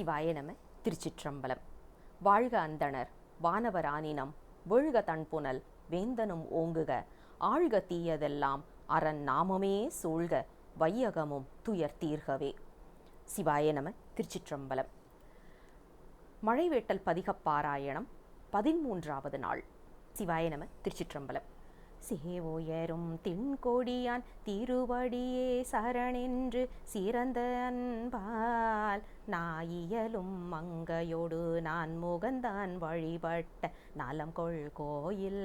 சிவாய நம. திருச்சிற்றம்பலம். வாழ்க அந்தணர் வானவர் ஆனினம் வெழுக தன்புனல் வேந்தனும் ஓங்குக ஆழ்க தீயதெல்லாம் அரண் நாமமே சூழ்க வையகமும் துயர் தீர்கவே. சிவாய நம. திருச்சிற்றம்பலம். மழைவேட்டல் பதிகப் பாராயணம் 13வது நாள். சிவாய நம. திருச்சிற்றம்பலம். சேவுயரும் திண்கொடியான் திருவடியே சரணென்று சிறந்த அன்பால் நாயியலும் மங்கையோடு நான் முகந்தான் வழிபட்ட நலம் கொள் கோயில்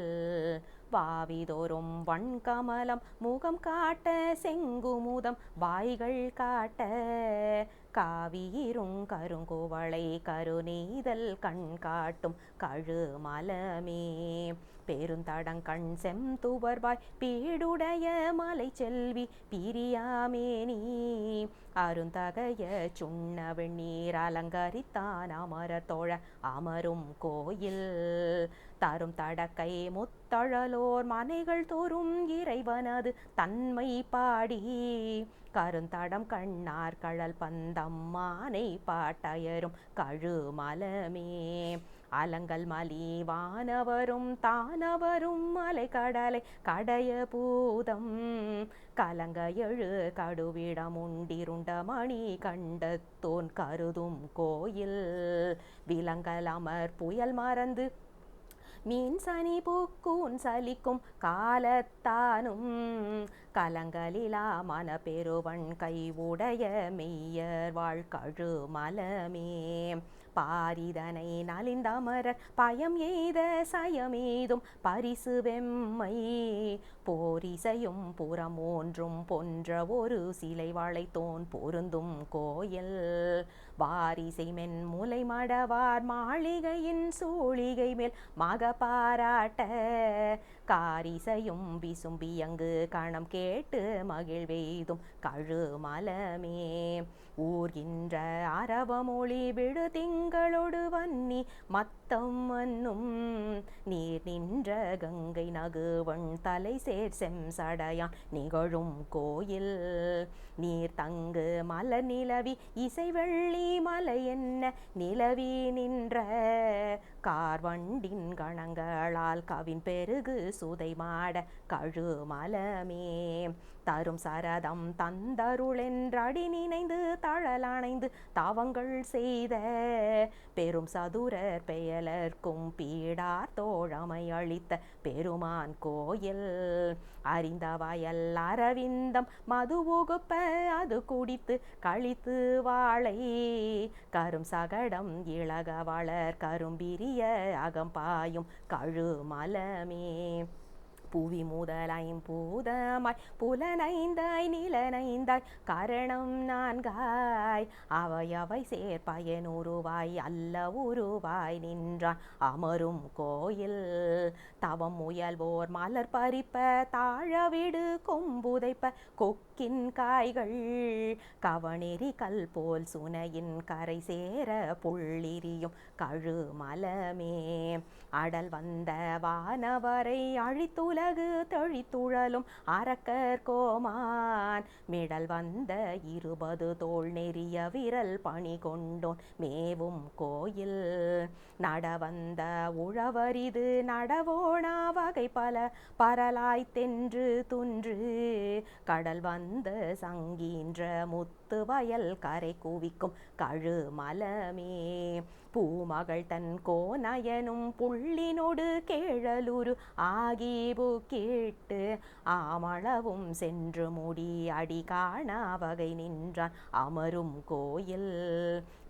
வாவிதோறும் வண்கமலம் முகம் காட்ட செங்குமுதம் வாய்கள் காட்ட காவியிருங் கருங்குவளை கருநீதல் கண் காட்டும் கழுமலமே பெருந்தடங்கண் செம்துவர்வாய் பீடுடைய மலை செல்வி பிரியாமேனி அருந்தகைய சுண்ண வெண்ணீர் அலங்கரித்தான் அமரர் தோழ அமரும் கோயில் தரும் தடக்கை முத்தழலோர் மனைகள் தோறும் இறைவனது தன்மை பாடி கருந்தடம் கண்ணார் கழல் பந்தம் மானை பாட்டயரும் கழுமலமே அலங்கல் மலி வானவரும் தானவரும் மலை கடலை கடைய பூதம் கலங்க எழு கடுவிடம் உண்டிருண்ட மணி கண்டத்தோன் கருதும் கோயில் விலங்கல் அமர் புயல் மறந்து மீன் சனி பூக்கூன் சலிக்கும் காலத்தானும் கலங்கலிலா மன பெருவன் கைவுடைய மெய்யர் வாழ் கழுமலமே பாரிதனை நலிந்தமரர் பயம் எய்த சயமேதும் பரிசு வெம்மை போரிசையும் புறம் ஒன்றும் பொன்ற ஒரு சிலை வளைத்தோன் பொருந்தும் கோயில் வாரிசை மென் முலை மடவார் மாளிகையின் சூழிகை மேல் மக பாராட்ட காரிசையும் விசும்பியங்கு கணம் கேட்டு மகிழ்வெய்தும் கழுமலமே ஊர்கின்ற அரவமொழி விடு திங்களோடு வன்னி மத்தம் மன்னும் நீர் நின்ற கங்கை நகுவன் தலை சேர் செம்சடையான் நிகழும் கோயில் நீர் தங்கு மலர் நிலவி இசை வெள்ளி மலை என்ன நிலவி நின்ற கார்வண்டின் கணங்களால் கவின் பெருகு சுதை மாட கழுமலமே தரும் சரதம் தந்தருளென்றடி நினைந்து தழலணைந்து தாவங்கள் செய்த பெரும் சதுரர் பெயலர்க்கும் பீடார் தோழமை அளித்த பெருமான் கோயில் அறிந்த வயல் அரவிந்தம் மதுவுகுப்ப அது குடித்து கழித்து வாழை கரும் சகடம் இளக வளர் கரும்பிரிய அகம்பாயும் கழுமலமே புவி முதலையும் பூதமாய் புலனைந்தாய் நிலனைந்தாய் கரணம் நான்காய் அவை சேர் பயனுருவாய் அல்ல உருவாய் நின்றான் அமரும் கோயில் தவம் முயல்வோர் மலர் பறிப்ப தாழவிடு கொம்புதைப்ப கொக்கின் காய்கள் கவனெறி கல் போல் சுனையின் கரை சேர புள்ளிரியும் கழுமலமே அடல் வந்த வானவரை அழித்துலகு தழித்துழலும் அரக்கர் கோமான் மிடல் வந்த 20 தோள் நெறிய விரல் பணி கொண்டோன் மேவும் கோயில் நடவந்த உழவரிது நடவோனா வகை பல பரலாய் தென்று துன்று கடல் வந்த சங்கீன்ற முத்து வயல் கரை குவிக்கும் கழுமலமே பூமகள் தன் கோநயனும் புள்ளினோடு கேழலுரு ஆகிபு கேட்டு ஆமளவும் சென்று முடி அடி காணா வகை நின்றான் அமரும் கோயில்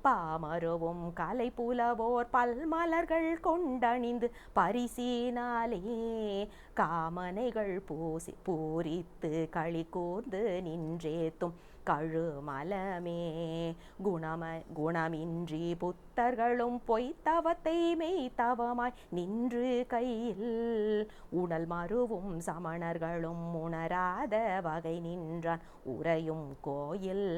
பாமருவும் கலை புலவோர் பல்மலர்கள் கொண்டணிந்து பரிசினாலே காமனைகள் பூரித்து களி கூர்ந்து நின்றேத்தும் கழுமலமே குணமின்றி புத்தர்களும் பொய்த்தவத்தை மெய்த்தவமாய் நின்று கையில் உடல் மருவும் சமணர்களும் உணராத வகை நின்றான் உறையும் கோயில்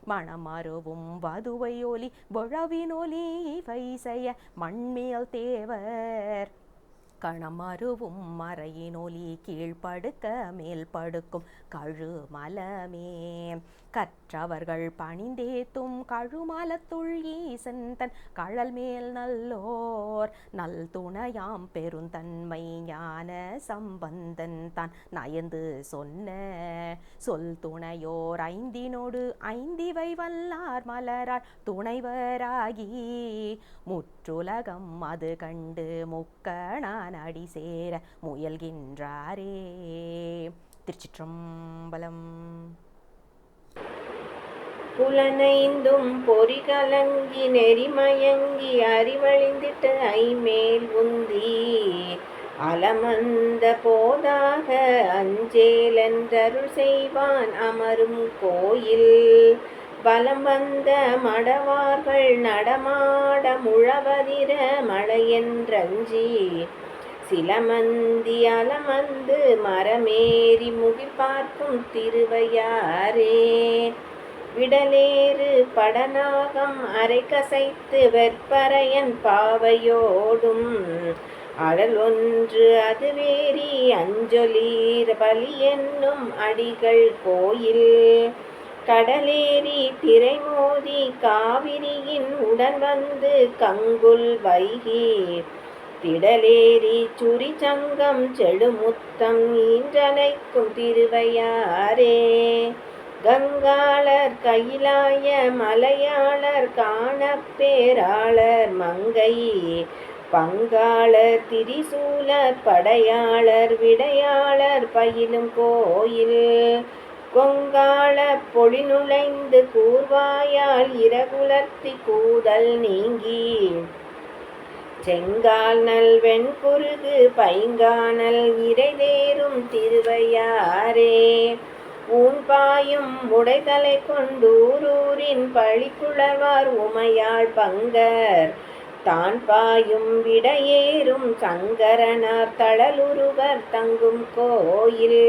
மணம் மருவும் வதுவை ஒலி விழவினொலி இவை செய்ய மண்மேல் தேவர் கணமருவும் மறையினொலி கீழ்ப்படுக்க மேல் படுக்கும் கழுமலமே கற்றவர்கள் பணிந்தேத்தும் கழுமலத்துள் ஈசன் தன் கழல் மேல் நல்லோர் நல் துணையாம் பெருந்தன்மை ஞான சம்பந்தன் தான் நயந்து சொன்ன சொல் துணையோர் ஐந்தினோடு ஐந்திவை வல்லார் மலரால் துணைவராகி முற்றுலகம் அது கண்டு முக்கணான் அடி சேர முயல்கின்றாரே. திருச்சிற்றம்பலம். புலனைந்தும் பொறிகலங்கி நெறிமயங்கி அறிவழிந்திட்டு ஐமேல் உந்தி அலமந்த போதாக அஞ்சேலென்றருள் செய்வான் அமரும் கோயில். பலம் வந்த மடவார்கள் நடமாட முழவதிர மழையென்றஞ்சி சிலமந்தி அலமந்து மரமேறி முகில் பார்க்கும் திருவையாரே. விடலேறு படநாகம் அரை கசைத்து வெற்பறையன் பாவையோடும் அடல் ஒன்று அது வேறி அஞ்சொலீர் பலி என்னும் அடிகள் கோயில். கடலேறி திரைமோதி காவிரியின் உடன் வந்து கங்குல் வைகி திடலேறி சுரி சங்கம் செடுமுத்தம் ஈன்றலைக்கும் திருவையாரே. கங்காளர் கையிலாய மலையாளர் காணப்பேராளர் மங்கை பங்காளர் திரிசூலர் படையாளர் விடையாளர் பயிலும் கோயில். கொங்காள பொழி நுழைந்து கூர்வாயால் இரகுலர்த்தி கூதல் நீங்கி செங்கால் நல் வெண்குருகு பைங்கானல் இறைதேரும் திருவையாரே. ஊன்பாயும் உடைதலை கொண்டூரூரின் பழிக்குழவார் உமையாள் பங்கர் தான் பாயும் விடையேறும் சங்கரனார் தளலுருவர் தங்கும் கோயில்.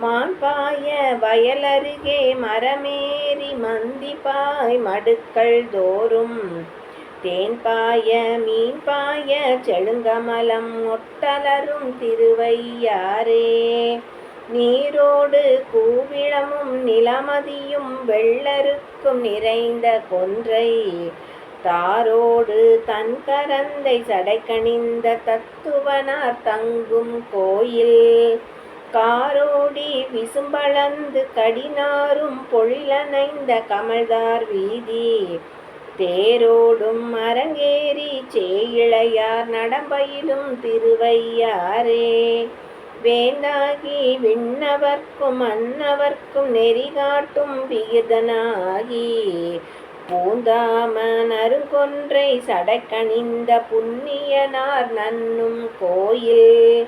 மான்பாய வயலருகே மரமேறி மந்திபாய் மடுக்கள் தோறும் தேன்பாய மீன்பாய செழுங்கமலம் ஒட்டலரும் திருவையாரே. நீரோடு கூவிளமும் நிலமதியும் வெள்ளருக்கும் நிறைந்த கொன்றை தாரோடு தன் கரந்தை சடைக்கணிந்த தத்துவனார் தங்கும் கோயில். காரோடி விசும்பளந்து கடினாரும் பொழிலனைந்த கமழ்தார் வீதி தேரோடும் அரங்கேறி சேயிழையார் நடம்பயிலும் திருவையாரே. வேந்தாகி விண்ணவர்க்கும் மன்னவர்க்கும் நெறிகாட்டும் விகிதனாகி பூந்தாமன் அருங்கொன்றை சடைக்கணிந்த புண்ணியனார் நன்னும் கோயில்.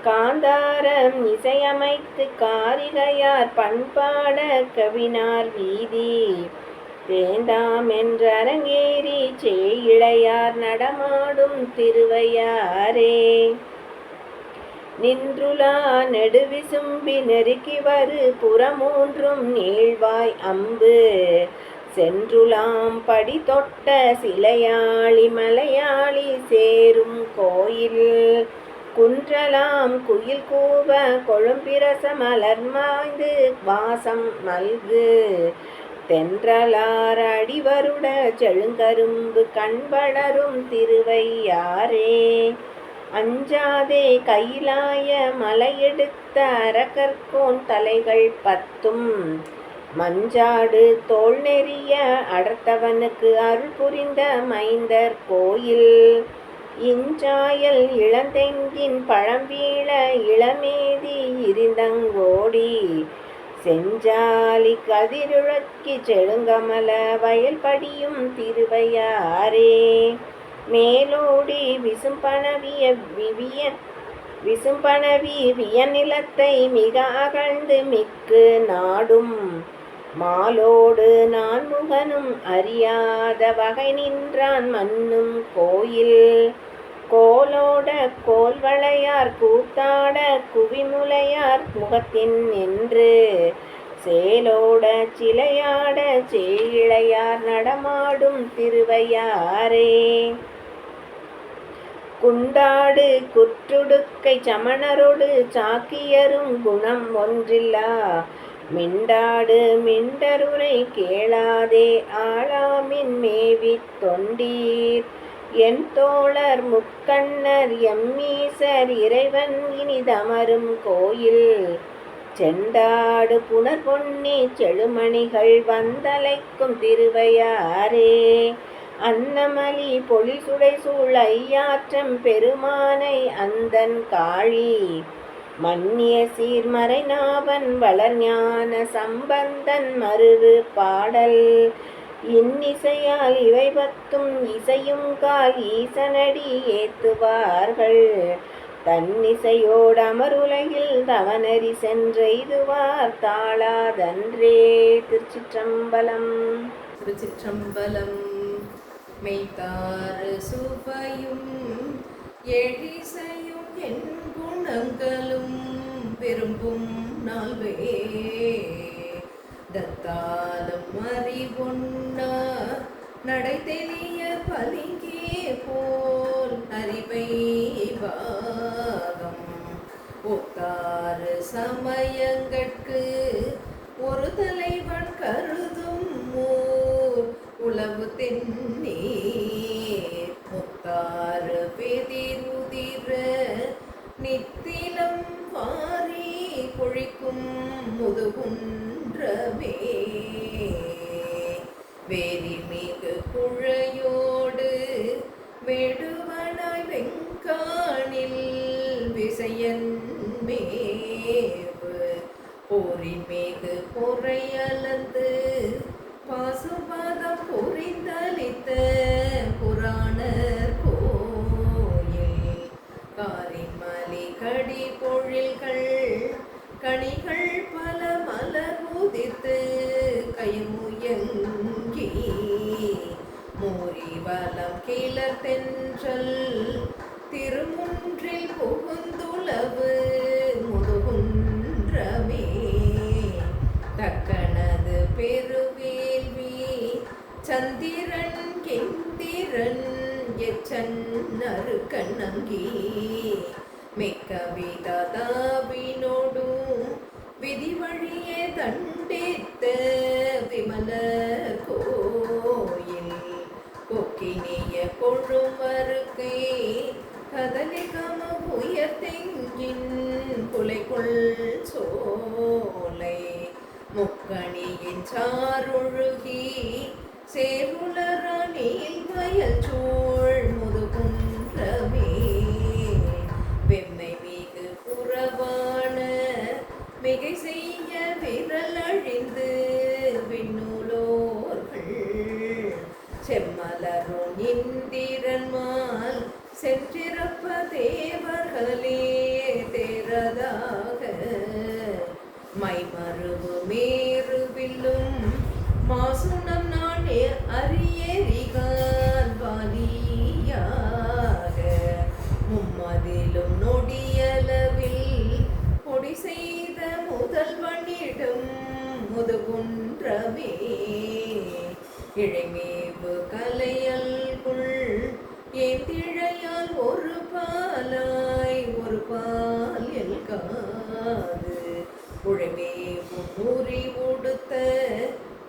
காந்தாரம் இசையமைத்து காரிகையார் பண்பாட கவினார் வீதி வேண்டாம் என்றரங்கேறி சேயிழையார் நடமாடும் திருவையாரே. நின்றுலா நெடுவிசும்பி நெருக்கி வரு புறமூன்றும் நீள்வாய் அம்பு சென்றுலாம் படி தொட்ட சிலையாளி மலையாளி சேரும் கோயில். குன்றலாம் குயில் கூவ கொழும்பிரச மலர்மாய்ந்து வாசம் மல்கு தென்றலார் அடிவருட செழுங்கரும்பு கண்பளரும் திருவையாரே. அஞ்சாதே கையிலாய மலையெடுத்த அரக்கர்கோன் தலைகள் 10 மஞ்சாடு தோல் நெறிய அடர்த்தவனுக்கு அருள் புரிந்த மைந்தர் கோயில். இஞ்சாயல் இளந்தெங்கின் பழம்பீழ இளமேதி இருந்தங்கோடி செஞ்சாலி கதிருழக்கி செழுங்கமல வயல் படியும் திருவையாரே. மேலோடி விசும்பணவி வியநிலத்தை மிக அகழ்ந்து மிக்கு நாடும் மாலோடு நான்முகனும் அறியாத வகை நின்றான் மன்னும் கோயில். கோலோட கோல்வளையார் கூத்தாட குவிமுலையார் முகத்தின் என்று சேலோட சிலையாட சேயிழையார் நடமாடும் திருவையாரே. குண்டாடு குற்றுடுக்கை சமணரோடு சாக்கியரும் குணம் ஒன்றில்லா மிண்டாடு மிண்டருரை கேளாதே ஆளாமின் மேவித் தொண்டீர் என் தோழர் முக்கண்ணர் எம்மீசர் இறைவன் இனிதமரும் கோயில் செண்டாடு புனர் பொன்னி செழுமணிகள் வந்தலைக்கும் திருவையாரே அன்னமலி பொழில் சுடை சூழ் ஐயாற்றம் பெருமானை அந்தன் காழி மன்னிய சீர்மறை நாவன் வளர்ஞான சம்பந்தன் மருவு பாடல் இன்னிசையால் இவை பத்தும் இசையும் கால் ஈசனடி ஏத்துவார்கள் தன்னிசையோடு அமருலகில் தவனரி சென்றெய்துவார் தாளாதன்றே. திருச்சிற்றம்பலம். திருச்சிற்றம்பலம். மெய்த்தாறு சுவையும் எழிசையும் என் குணங்களும் விரும்பும் நாள்வே தத்தாலும் அறிவொன்னா நடை தெளிய பலிங்கே போல் அறிவை பாகம் ஒத்தாறு சமயங்கட்கு ஒரு தலைவன் கருதும் ஊர் உளவு தென்னீர் முத்தாறு பெதிருதிர நித்திலம் வாரி பொழிக்கும் முதுகுன்றமே வேரிமிகு குழையோடு மெடுவனாய் வெங்கானில் விசையன் மேவு பொறிமிகு பொறையலந்து பாசுபாதம் பொறிந்தளித்த புராணர் கோயில் காரிமலி கடி பொழில்கள் கனிகள் பல மலர் உதிர்த்து கைமுயங்கி மூரி வலம் கிளர் தென்றல் திருமுன்றில் புகுந்துளவு முதுகுன்றமே தக்கனது பெருவேல்வி சந்திரன் கெந்திரன் எச்சன் அருக்கண்ணங்கி மிக்க விததாவினோடும் விதி வழியே தண்டித்த விமலர் கோயில் கொக்கினிய கொழுமருக்கை கதலிகம உயர்த்தெங்கின் குலைக்குள் சோலை முக்கணியின் சாரொழுகி சேருளர நீல் வயல் சூழ் முதுகுன்றமே வெம்மை மிகு புறவான மிகை செய்ய விரல் அழிந்து விண்ணுலோர்கள் செம்மலரும் இந்திரன்மால் சென்றிருப்ப தேவர்களே தேரதாக மைமருவு மேருவில்லும் மாசுனம் நானே அரியரிகான் வாலியாக மும்மதிலும் நொடியளவில் பொடி செய்த முதல்வனிடம் முதுகுன்றமே இழைமேவு கலையல்குள் ஏந்திழையால் ஒரு பாலாய் ஒரு பால் எல்காது உழைமேவு முறி உடுத்த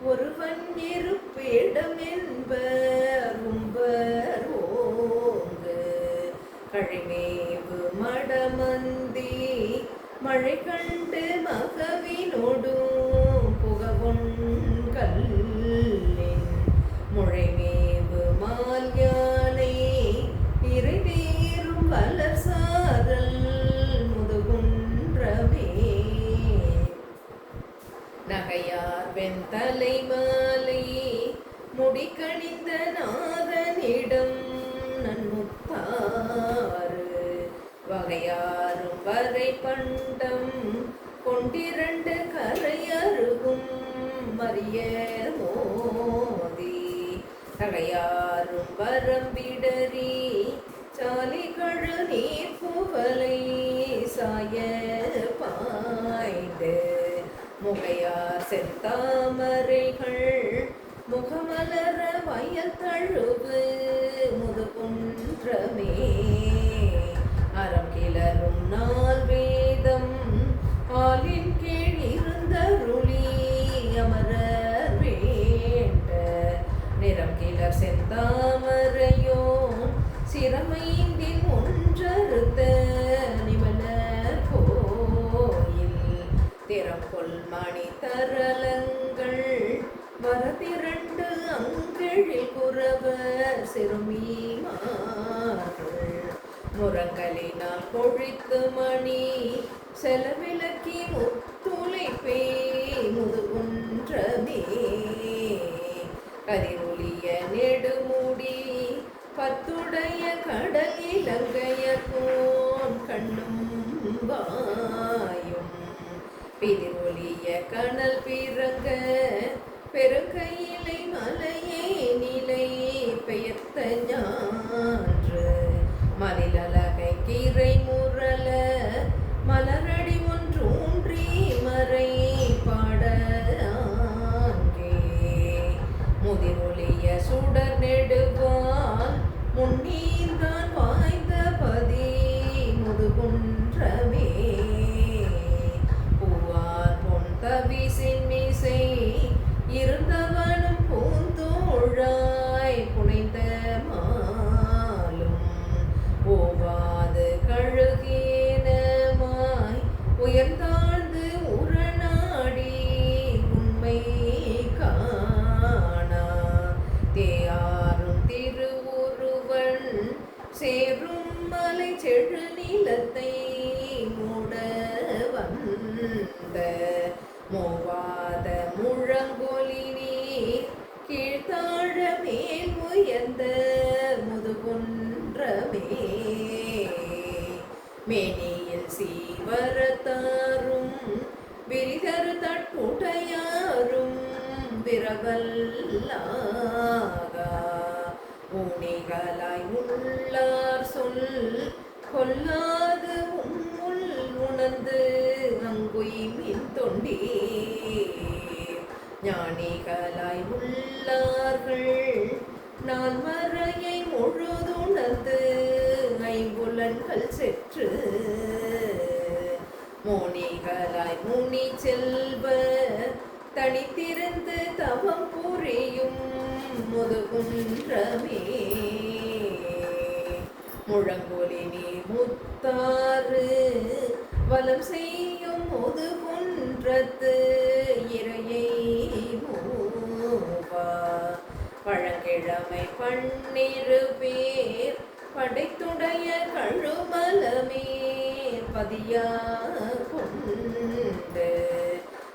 ஒருவன் இருப்பிடம் என்பர் உம்பர் ஓங்கு கழிமேவு மடமந்தி மழை கண்டு மகவினோடும் புகவொன்கல்லின் முழைமேவு மால் யானை இறைவேறும் வளர் சாரல் முதுகுன்றமே நகையார் வெண்தலை மாலை முடிக்கணிந்த நாதனிடம் நன்முத்தாறு வகையாரும் வரை பண்டம் கொண்டிரண்டு கரையருகும் மரிய மோதி தகையாரும் வரம்பிடரி சாலிகழு நீர் புவலை சாய பாய்ந்து முகையார் செந்தாமரைகள் முகமலர வயல் தழுவு முதுகுன்றமே அறம் கிளரும் நாள் வேதம் ஆலின் கீழ் இருந்தருளி செந்தாமரையோ சிரமைந்தின் ஒன்றறுத்த நிமலர் கோயில் திறங்கொள் மணி தரலங்கள் வரதிரண்டு அங்கிழில் குறவர் சிறுமிமார்கள் முரங்கலினால் கொழித்து மணி செலவிலக்கி முத்துளைப்பே முதுகுன்றமே கதிரொலிய நெடுமுடி பத்துடைய கடல் இலங்கையர்கோன் கண்ணும் வாயும் பிதிரொலிய கனல் பிறங்க பெருங்கையிலை மலையே நிலை பெயர்த்த ஞான்று மலிலகை கீரை முரல மலரடி ஒன்றூன்றி மறை பாட முதிரொலிய சுடர் நெடுவால் முன்னீர்தான் வாய்ந்த பதி முதுகுன்றமே பூவார் பொன் தவிசின் மீசை இருந்தவனும் பூந்தோழாய் புனைந்த மாலும் ஓவாது கழுகேனமாய் உயர்ந்தாழ்ந்து உரநாடி உண்மை காணா தேயாரும் திருவுருவன் சேரும் மலை செழு நிலத்தை மூட வந்த மோவாத முழங்கொலி நீர் கீழ்த்தாழ மேல் உயர்ந்த முதுகுன்றமே மேனியில் சீவரத்தாரும் விரிதரு தட்டுடையாரும் விரவல்லாகா ஊனிகளாய் உள்ளார் சொல் கொல்லாது உம்முள் உணர்ந்து அங்குய்மின் தொண்டே ஞானிகளாய் உள்ளார்கள் நால்வரையை முழுதுணர்ந்து ஐம்புலன்கள் செற்று மோனிகளாய் முனி செல்வ தனித்திருந்து தவம் புரியும் முதுகுன்றமே முழங்கொலி நீர் முத்தாறு வலம் செய்யும் முதுகுன்றத்து இறையை மூவா பழங்கிழமை பன்னிரு பேர் படைத்துடைய கழுமலமே பதியா கொண்டு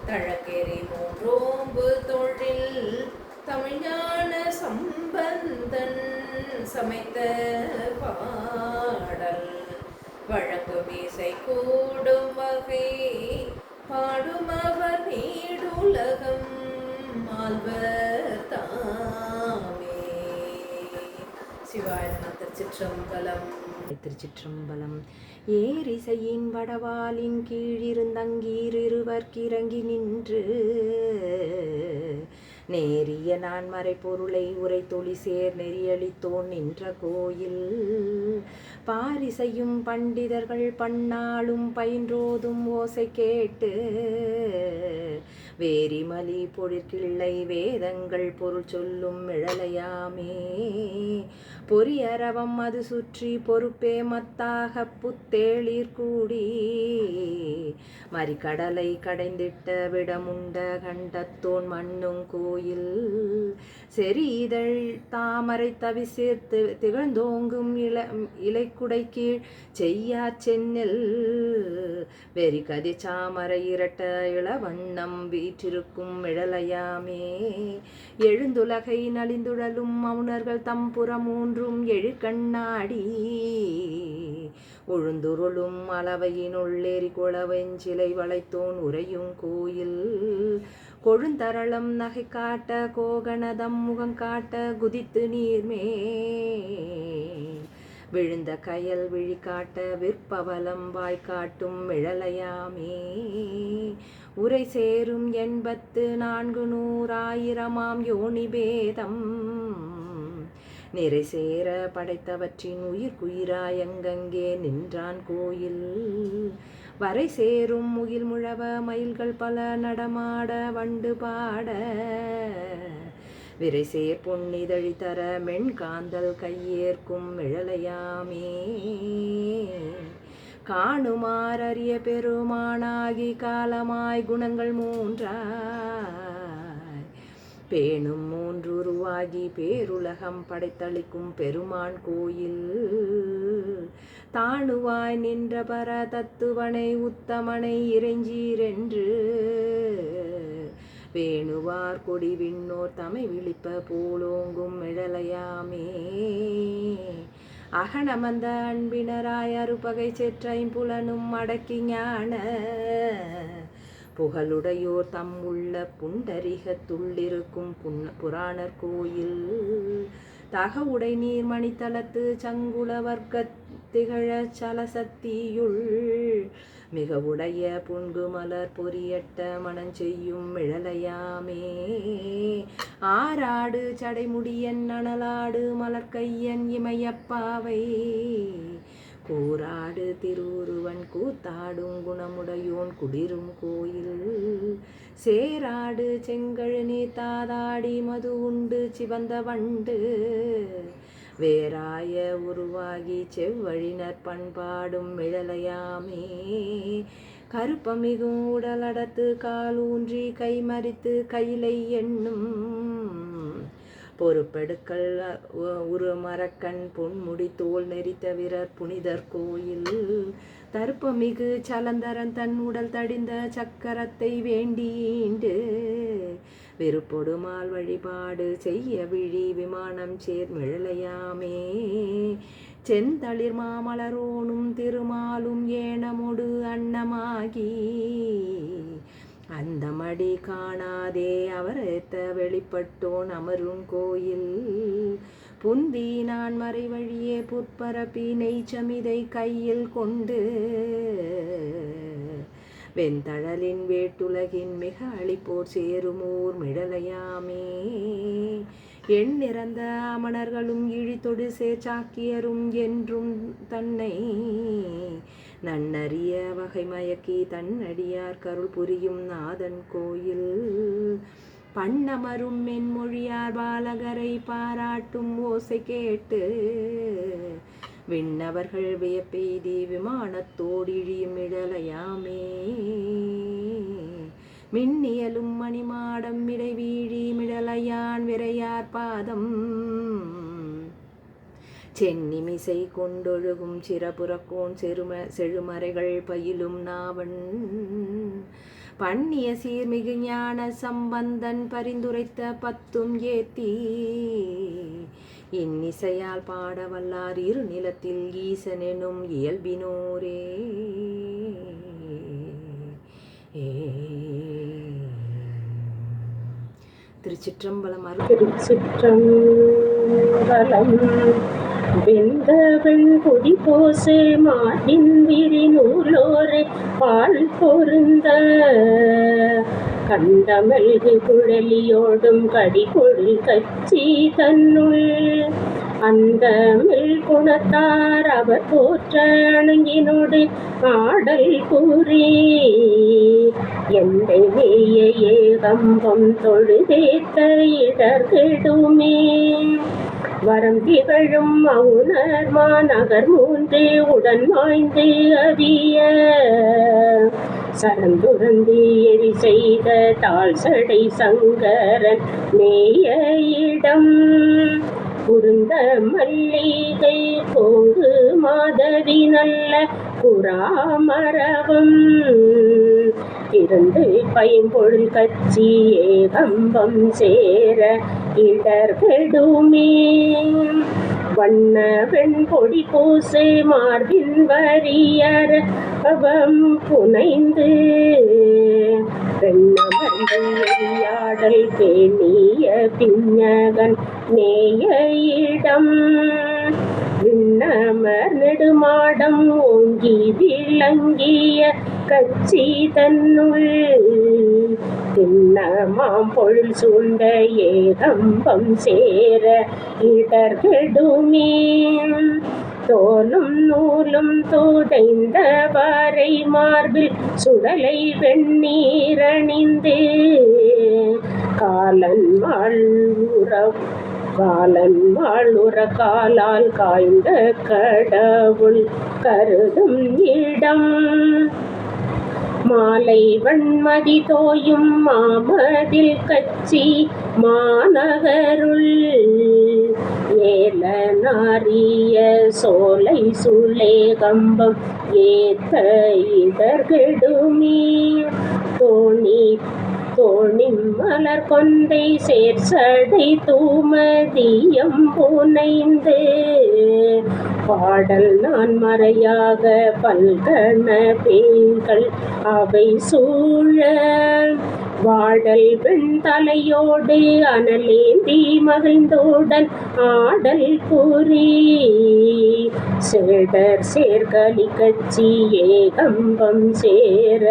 தழக்கெறி மூன்றோம்பு தொழில் தமிழ்ஞான சம்பந்தன் சமைத்த பாடல் வழங்கும் இசை கூடும் வகை பாடும் அவர் நீடுலகம் மால்வர் தாமே. சிவாய நம. திருச்சிற்றம்பலம். திருச்சிற்றம்பலம். ஏரிசையின் வடவாலின் கீழிருந்தங்கீரிருவர்க்கிறங்கி நின்று நேரிய நான் மறைப்பொருளை உரை தொழி சேர் நெறியளித்தோன் நின்ற கோயில் பாரிசையும் பண்டிதர்கள் பன்னாளும் பயின்றோதும் ஓசை கேட்டு வேரிமலி பொழிற்கிள்ளை வேதங்கள் பொருள் சொல்லும் இழலையாமே பொறியரவம் அது சுற்றி பொறுப்பே மத்தாக புத்தேளிர் கூடி மறிக்கடலை கடைந்திட்ட விடமுண்ட கண்டத்தோன் மண்ணும் கோயில் செறி இதழ் தாமரை தவிசேர்த்து திகழ்ந்தோங்கும் இலைக்குடை கீழ் செய்யா சென்னல் வெறி கதி சாமரை இரட்ட இளவண்ணம் வீற்றிருக்கும் இழலையாமே எழுந்துலகை நலிந்துழலும் மௌனர்கள் தம்புறம் மூன்றும் எழுகண்ணாடி உழுந்துருளும் அளவையினுள்ளேறி குளவெஞ்சிலை வளைத்தோன் உரையும் கோயில் கொழுந்தரளம் நகை காட்ட கோகணதம் முகம் காட்ட குதித்து நீர்மே விழுந்த கயல் விழி காட்ட விற்பவலம் வாய்க்காட்டும் இழலையாமே உரை சேரும் 84,100,000 யோனி பேதம் நிறை சேர படைத்தவற்றின் உயிர்க்குயிராயங்கங்கே நின்றான் கோயில் வரை சேரும் முகில் முழவ மயில்கள் பல நடமாட வண்டு பாட விரைசேர் பொன்னிதழி தர மென்காந்தல் கையேற்கும் மிழலையாமே காணுமாறறிய பெருமானாகி காலமாய் குணங்கள் மூன்றாய் பேணும் மூன்றுருவாகி பேருலகம் படைத்தளிக்கும் பெருமான் கோயில் தாணுவாய் நின்ற பர தத்துவனை உத்தமனை இறைஞ்சீரென்று வேணுவார் கொடி விண்ணோர் தமை விழிப்ப போலோங்கும் மிழலையாமே அகனமந்த அன்பினராய் அறுபகை செற்றைம்புலனும் அடக்கி ஞான புகழுடையோர் தம் உள்ள புண்டரிகத்துள்ளிருக்கும் புராணர் கோயில் தகவுடை நீர்மணித்தலத்து சங்குல வர்க்கத் திகழ சலசத்தியுள் மிகவுடைய புன்கு மலர் பொரியட்ட மணஞ்செய்யும் மிழலையாமே ஆராடு சடைமுடியன் அனலாடு மலர்கையன் இமையப்பாவை கூராடு திருவுருவன் கூத்தாடும் குணமுடையோன் குடிரும் கோயில் சேராடு செங்கழு நீர் தாதாடி மது உண்டு சிவந்த வண்டு வேறாய உருவாகி செவ்வழினர் பண்பாடும் மிழலையாமே கருப்பமிகும் உடலடத்து காலூன்றி கைமறித்து கைலை எண்ணும் பொறுப்பெடுக்கல் உருமரக்கண் பொன்முடி தோல் நெறித்த வீரர் புனிதர் கோயில் தருப்பமிகு சலந்தரன் தன் உடல் தடிந்த சக்கரத்தை வேண்டீண்டு விருப்பொடுமால் வழிபாடு செய்ய விழி விமானம் சேர் மிழலையாமே செந்தளிர் மாமலரோனும் திருமாலும் ஏனமொடு அன்னமாகி அந்த மடி காணாதே அவரேத்த வெளிப்பட்டோன் அமரும் கோயில் புந்தி நான் மறை வழியே புற்பரப்பி நெய்ச்சமிதை கையில் கொண்டு வெண்தழலின் வேட்டுலகின் மிக அழிப்போர் சேருமோர் மிழலையாமே எண்ணிறந்த அமணர்களும் இழித்தொடு சேச்சாக்கியரும் என்றும் தன்னை நன்னறிய வகை மயக்கி தன்னடியார் கருள் புரியும் நாதன் கோயில் பண்ணமரும் மென்மொழியார் பாலகரை பாராட்டும் ஓசை கேட்டு விண்ணவர்கள் வியப்பெய்தி விமானத்தோடு இழியும் மிழலையாமே மின்னியலும் மணிமாடம் இடைவீழி மிழலையான் விரையார் பாதம் சென்னிமிசை கொண்டொழுகும் சிறபுறக்கோன் செழுமறைகள் பயிலும் நாவன் பண்ணிய சீர்மிகு ஞான சம்பந்தன் பரிந்துரைத்த பத்தும் ஏத்தி இன்னிசையால் பாட வல்லார் இரு நிலத்தில் ஈசனெனும் இயல்பினோரே திருச்சிற்றம்பலம். திருச்சிற்றம்பலம். வெந்தவன் கொடி போசே மாட்டின் விரிநூலோரை பால் பொருந்த கண்டமல்கு குழலியோடும் கடிபொழில் கச்சி தன்னுள் அந்த மெல் குணத்தார் அவர் போற்ற அணங்கினோடு ஆடல் கூறி எந்தை மேய ஏகம்பம் தொழுதேத்த இடர்கெடுமே வரம் திகழும் அவுணர் மாநகர் மூன்று உடன் மாய்ந்து அவிய சரந்துரந்து எரி செய்த தாழ் சடை சங்கரன் மேய இடம் புருந்த மல்லிகை போங்கு மாதவி நல்ல புறாமரவம் இருந்து பைம்பொருள் கச்சி ஏகம்பம் சேர இடர்கெடுமே வண்ண வெண்பொடி பூசு மார்பின் வரியர் அவம் புனைந்து பெண்ணமர்ந்து எரியாடல் பேணிய பின்னகன் நேய இடம் விண்ணமர் நெடுமாடம் ஓங்கி விளங்கிய கச்சி தன்னுள் திண்ணமாம் பொருள் சூழ்ந்த ஏகம்பம் சேர இடர்கெடுமே தோலும் நூலும் தூதைந்த வாரை மார்பில் சுடலை வெண்ணீரணிந்து காலன் வாழ்வுற காலால் காய்ந்த கடவுள் கருதும் இடம் மாலை வன்மதி தோயும் மாமதில் கச்சி மாநகருள் ஏல நாரிய சோலை சுளே கம்பம் ஏத்த இதர்கெடுமே தோணி மலர் கொண்டை சேர்சடை தூமதியம் புனைந்து பாடல் நான் மறையாக பல்கண பேய்கள் அவை சூழ வாடல் வெண்தலையோடு அனலேந்தி மகிழ்ந்தோடன் ஆடல் புரி சேடர் சேர்கலி கச்சி ஏகம்பம் சேர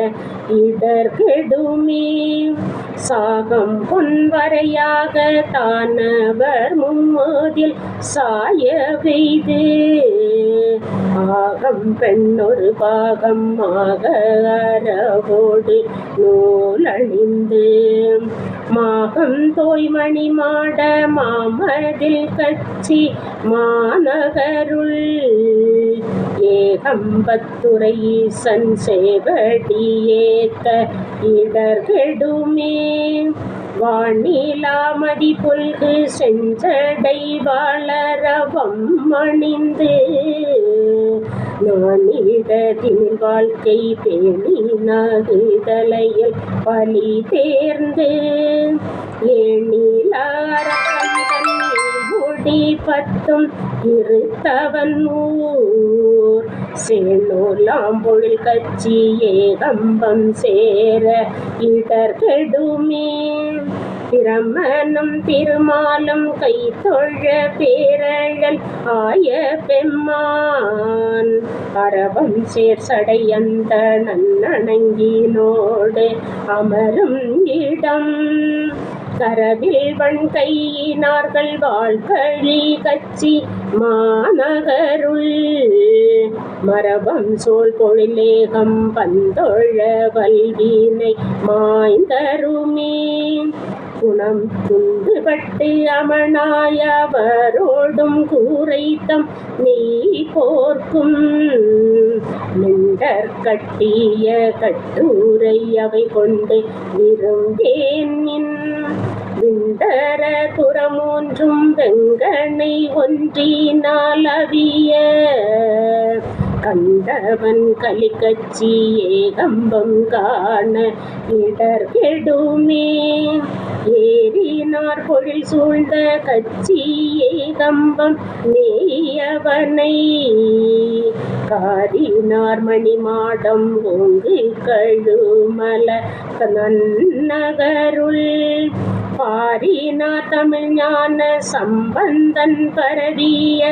இடர்கெடுமே சாகம் பொன்வரையாக தானவர் மும்மோதில் சாய வெய்து ஆகம் பெண்ணொரு பாகம் ஆக அரவோடு நூலணிந்து மாகம் தோய்மணி மாட மாமதில் கச்சி மாநகருள் ஏகம்பத்துறை ஈசன் சேவடி ஏத்த இடர்கெடுமே வானிலாமதி புல்கு செஞ்சடை வளரவம் அணிந்து நானிடத்தின் வாழ்க்கை பேணி நகுதலையில் பலி தேர்ந்து ஏணிலாரக்கந்தன் முடி பத்தும் இருத்தவன் ஊர் சேனோலாம்பொழில் கச்சி ஏகம்பம் சேர இடர்கெடுமே பிரமனும் திருமாலும் கை தொழ பேரழல் ஆய பெம்மான் அரவம் சேர் சடையந்த நன்னணங்கினோடு அமரும் இடம் கரவில் வண்கையினார்கள் வாழ்கழி கச்சி மாநகருள் மரபம் சோல் பொழிலேகம் பந்தொழ வல்வினை மாய்ந்தருமே குணம் துண்டுபட்டு அமனாயவரோடும் கூரைத்தம் நெய் போர்க்கும் நின்றற் கட்டிய கட்டுரை அவை கொண்டு விரும்பேன் விண்டர புறமூன்றும் வெங்கனை ஒன்றினால் அவிய கண்டவன் கலிகச்சி ஏகம்பம் காண இடர்கெடுமே ஏறினார் பொழில் சூழ்ந்த கச்சி ஏகம்பம் மேயவனை காரினார் மணிமாடம் ஓங்கு கழுமல நன்னகருள் பாரினார் தமிழ் ஞான சம்பந்தன் பரவிய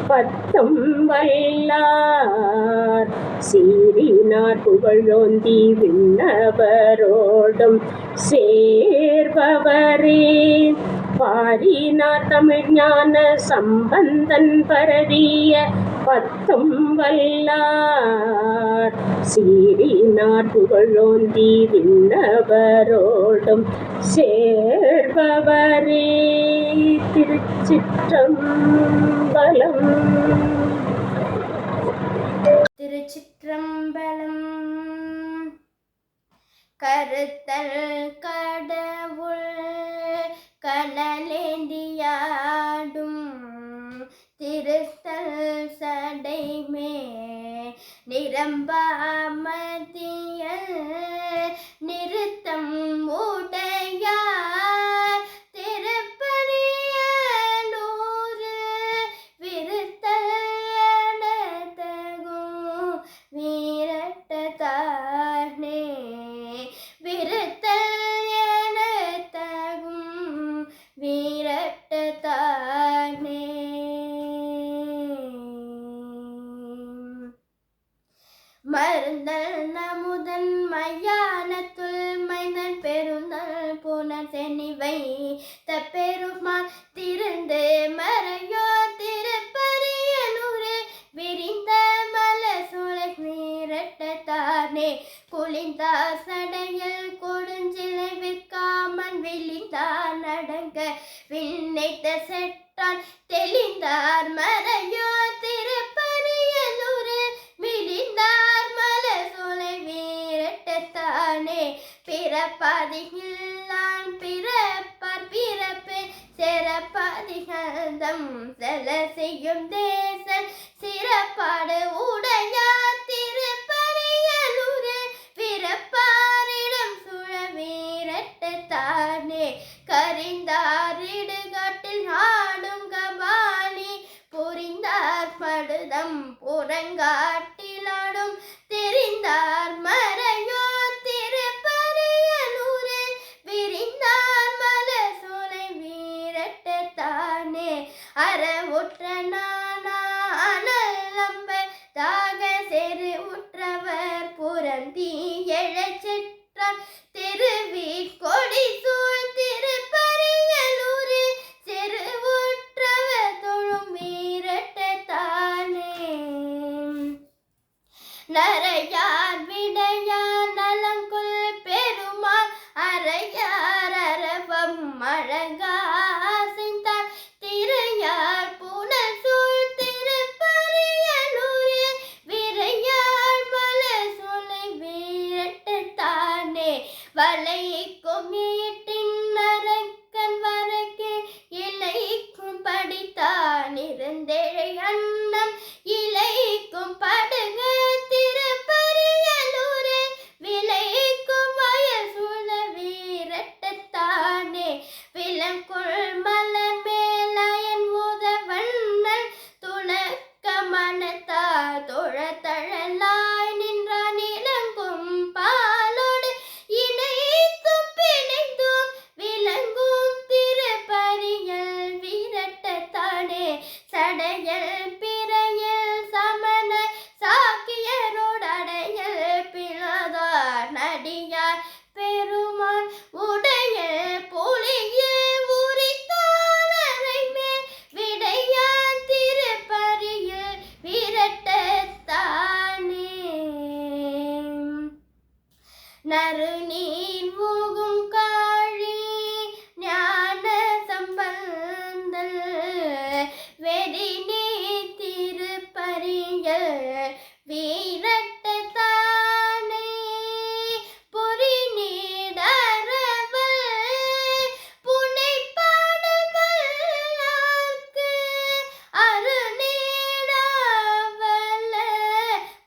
பத்தும் வல்லார் சீரினார் புகழோந்தி விண்ணவரோடும் சேர்பவரே பாரினார் தமிழ் ஞான சம்பந்தன் பரவிய பத்தும் வல்லார் சீரினார் புகழோந்தி விண்ணவரோடும் சேர்பவரே. திருச்சிற்றம்பலம். திருச்சிற்றம்பலம். கருத்தல் கடவுள் கனலேந்தியாடும் திருத்தல் சடைமே நிரம்பாமதிய நிறுத்தம் உடையார் திருப்பரியலூர் விருத்தல் எனதகும் வீரட்டதானே விருத்தல் எனதகும் வீரட்டதானே. மருந்தல் நமுதன் மையானத்துள் மைந்தன் பெருந்தல் புனர் செனிவை தப்பெருமான் திருந்து மறையோ திருப்பரியலூரே விரிந்த மலசுரை நீரட்டத்தானே குளிந்தார் சடையில் கொடுஞ்சிலை விற்காமன் விழிந்தார் விரிந்தார் மறையோ திருப்பரியலூரில் விரிந்தார் மலர் சோலை வீரட்டத்தானே பிறப்பதிகில்லான் பிறப்பார் பிறப்பு சிறப்பதிகந்தம் செல செய்யும் தேசன் சிறப்பாடு உடையார் திருப்பரியலூரில் பிறப்பாரிடம் சுழ வீரட்டத்தானே கரிந்தார் இடுகாட்டில் ஆடும் கபாலி புரிந்தார் படுதம் புறங்காட்டிலாடும் தெரிந்தார் மறையோ திருப்பரியலூரில் விரிந்தார் மலர் சோலை வீரட்டத்தானே அறவுற்ற நானா அனலம்ப தாக செரு உற்றவர் புறந்தி எழச்செற்றான் திருவீர் கொடி சூழ் திருப்பரியலூரில் செருவுற்றவர் தொழும் வீரட்டத்தானே நரையார் விடையார் நலங்குல் பெருமாள் அரையார் அரவம் அழகாசிந்தார் திரையார் புனல் சூழ் திருப்பரியலூரில் விரையார் மலர் சோலை வீரட்டத்தானே வளைக்கும் ஈட்டின் அரக்கன் வரக்கே இலைக்கும் படித்தான் இருந்தேழை அன்னம் இலைக்கும் படுக திருப்பரியலூரில் விளைக்கும் வயல் சூழ வீரட்டத்தானே விலங்குள் மலர் மேலாயன் முதவண்ணன் துணக்க மனத்தார் தொழ தழலாய் நின்றான் இளங்கும் பாலோடு இணைத்தும் பிணைத்தும் விளங்கும் திருப்பரியல் வீரட்டத்தானே சடையல் பிறையல் சமண சாக்கியரோடடையல் பிளதார் நடியார் பெருமான் உடைய புலியில் உரித்தானரை மேல் விடையான் திருப்பரியல் வீரட்டத்தானே நறுநீர் மூகும் காழி ஞான சம்பந்தல் வெறி நீர் திருப்பரியல் வீரட்டத்தானே பொறி நீடரவல் புனைப்பாடல் வல்லார்க்கு அருநீடாவல்ல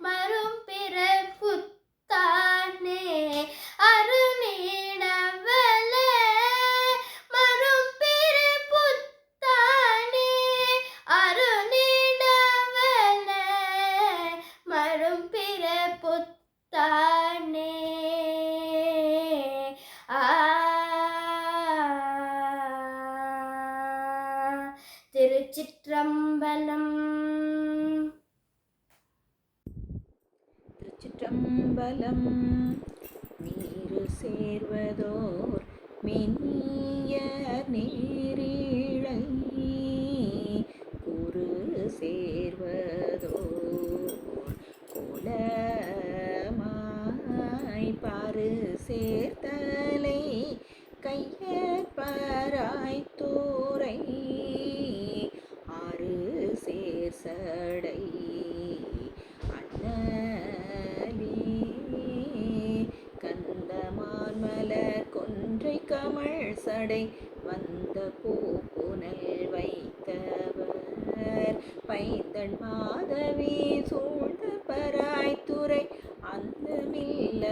மரும் பிறப்புத்தானே அருநீடாவல்ல மரும் பிறப்புத்தானே அருநீடாவல்ல மரும் பிறப்புத்தானே திருச்சிற்றம்பலம். திருச்சிற்றம்பலம். நீரு சேர்வதோர் மென்னிய நேரிழை குரு சேர்வதோர் கோலமாய் பாரு சேர்த்தலை கையற்பராய் தூரை ஆறு சேர்சடை அண்ணலே கந்தமான் மலர் கொன்றை கமழ் சடை வந்த பூப்புனல் வைத்தவர் பைந்தன் மாதவி சூழ்ந்த பராய்த்துறை அந்த மில்ல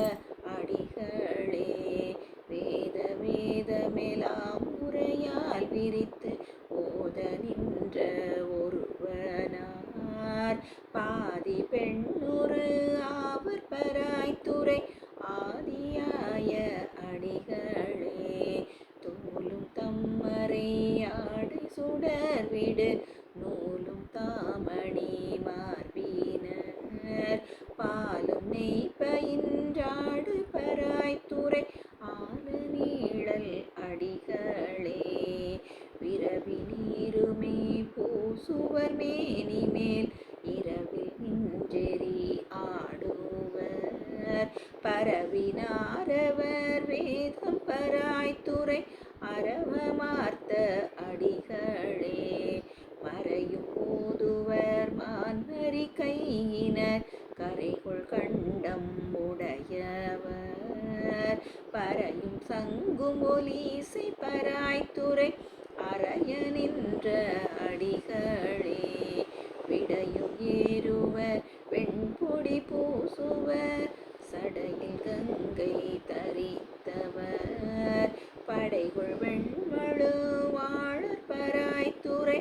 அடிகளே வேத வேதமெலாம் முறையால் விரித்து ஓத நின்ற ஒருவனார் பாதி பெண்ணுரு ஆவர் பராய்த்துறை ஆதியாய அடிகளே தூலும் தம்மரை ஆடை சுடர் விடு நூலும் தாமணி மார்பினர் பாலும் நெய் பயின்றாடு பராய்த்துறை ஆல நீழல் அடிகளே விரவி நீருமே பூசுவர் மேனி மேல் இரவில் நின்றெறி ஆடுவர் பரவினாரவர் வேதம் பராய்த்துறை அரவமார்த்த அடிகளே மறையும் சங்கும் ஒலிசை பராய்த்துறை அறைய நின்ற அடிகளே. விடையும் ஏறுவர் வெண்பொடி பூசுவர் சடையில் கங்கை தரித்தவர் படைகுள் வெண்மழு வாழற் பராய்த்துறை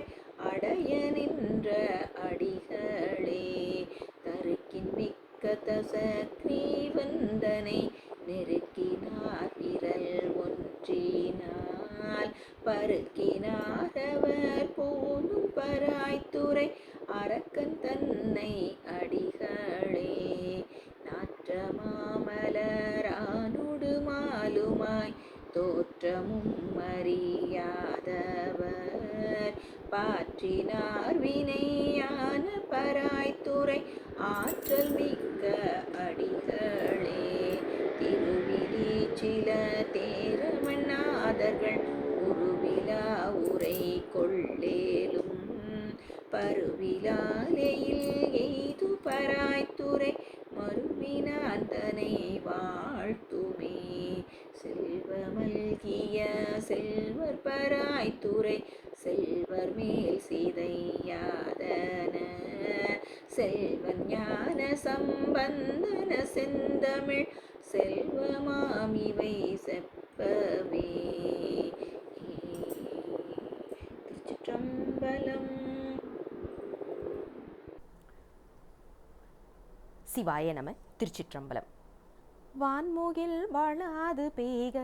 அடைய நின்ற அடிகளே. தருக்கின் மிக்க தசக்னி வந்தனை நெருக்கினார் விரல் ஒன்றினால் பருக்கினார் அவர் போலும் பராய்த்துறை அரக்கன் தன்னை அடிகளே. நாற்ற மாமலரானொடு மாலுமாய் தோற்றமும் அறியாதவர் பாற்றினார் வினையான பராய்த்துறை ஆற்றல் மிக்க அடிகளே. திருவிழி சில தேரமன்னாதர்கள் உருவிலா உரை கொள்ளேலும் பருவிலாலையில் எய்து பராய்த்துறை மறுவினாந்தனை வாழ்த்துமே. செல்வமல்கிய செல்வர் பராய்த்துறை செல்வர் மேல் சிதையாதன செல்வன் ஞான சம்பந்தன செந்தமிழ் செல்வமாமிவை செப்பவே. திருச்சிற்றம்பலம். சிவாய நம. திருச்சிற்றம்பலம். வான்முகில் வளாது பெய்க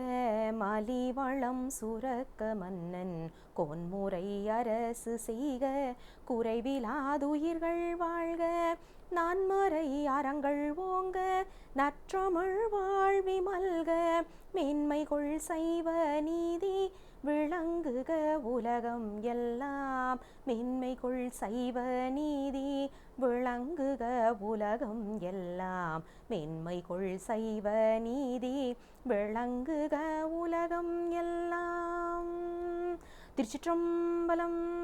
மலி வளம் சுரக்க மன்னன் கோன்முறை அரசு செய்க குறைவிலாதுயிர்கள் வாழ்க நான்மறை அறங்கள் ஓங்க நற்றமிழ் வாழ்வி மல்க மேன்மைகொள் சைவ நீதி விளங்குக உலகம் எல்லாம் மேன்மைகொள் சைவ நீதி விளங்குக உலகம் எல்லாம் மேன்மைகொள் சைவ நீதி விளங்குக உலகம் எல்லாம். திருச்சிற்றம்பலம்.